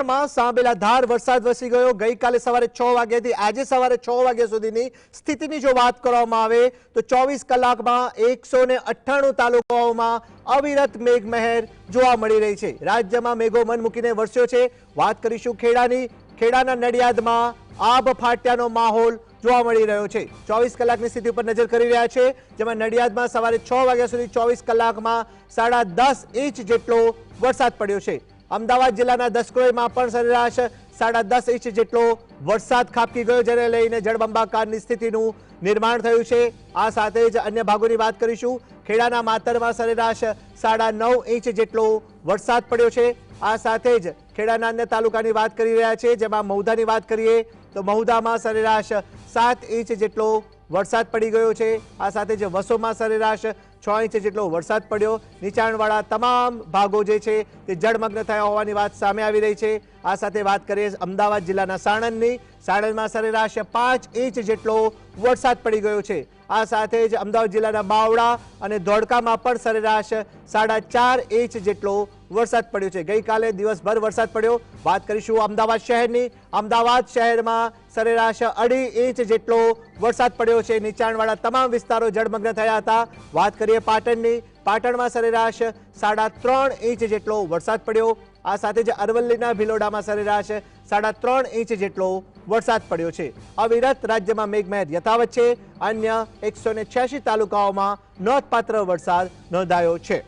માં સાંબેલાધાર વરસાદ વરસી ગયો। ગઈકાલે સવારે 6 વાગ્યાથી આજે સવારે 6 વાગ્યા સુધીની સ્થિતિની જો વાત કરવામાં આવે તો 24 કલાકમાં 198 તાલુકાઓમાં અવિરત મેઘમહેર જોવા મળી રહી છે। રાજ્યમાં મેઘો મન મૂકીને વરસ્યો છે। વાત કરીશું ખેડાની। ખેડાના નડિયાદમાં આબ ફાટ્યાનો માહોલ જોવા મળી રહ્યો છે। 24 કલાકની સ્થિતિ ઉપર નજર કરી રહ્યા છે, જેમાં નડિયાદમાં સવારે 6 વાગ્યા સુધી 24 કલાકમાં 10.5 ઇંચ જેટલો વરસાદ પડ્યો છે। અમદાવાદ જિલ્લાના દસક્રોઈમાં પણ સરેરાશ 10.5 ઇંચ જેટલો વરસાદ ખાબકી ગયો, જેને લઈને જળબંબાકારની સ્થિતિનું નિર્માણ થયું છે। આ સાથે જ અન્ય ભાગોની વાત કરીશું। ખેડાના માતરમાં સરેરાશ 9.5 ઇંચ જેટલો વરસાદ પડ્યો છે। આ સાથે જ ખેડાના અન્ય તાલુકાની વાત કરી રહ્યા છે, જેમાં મહુધાની વાત કરીએ તો મહુધામાં સરેરાશ 7 ઇંચ જેટલો વરસાદ પડી ગયો છે। આ સાથે જ વસોમાં સરેરાશ 6 ઇંચ જેટલો વરસાદ પડ્યો। નીચાણવાળા તમામ ભાગો જે છે તે જળમગ્ન થયા હોવાની વાત સામે આવી રહી છે। આ સાથે વાત કરીએ અમદાવાદ જિલ્લાના સાણંદની। સાણંદમાં સરેરાશ 5 ઇંચ જેટલો વરસાદ પડી ગયો છે। આ સાથે જ અમદાવાદ જિલ્લાના બાવળા અને ધોળકામાં પણ સરેરાશ 4.5 ઇંચ જેટલો વરસાદ પડ્યો છે। ગઈકાલે દિવસભર વરસાદ પડ્યો। વાત કરીશું અમદાવાદ શહેરની। અમદાવાદ શહેરમાં સરેરાશ 2.5 ઇંચ જેટલો વરસાદ પડ્યો છે। નીચાણવાળા તમામ વિસ્તારો જળમગ્ન થયા હતા। વાત કરીએ પાટણની। પાટણમાં સરેરાશ 3.5 ઇંચ જેટલો વરસાદ પડ્યો। આ સાથે જ અરવલ્લીના ભિલોડામાં સરેરાશ 3.5 ઇંચ જેટલો વરસાદ પડ્યો છે। અવિરત રાજ્યમાં મેઘમહેર યથાવત છે। અન્ય 186 તાલુકાઓમાં નોંધપાત્ર વરસાદ નોંધાયો છે।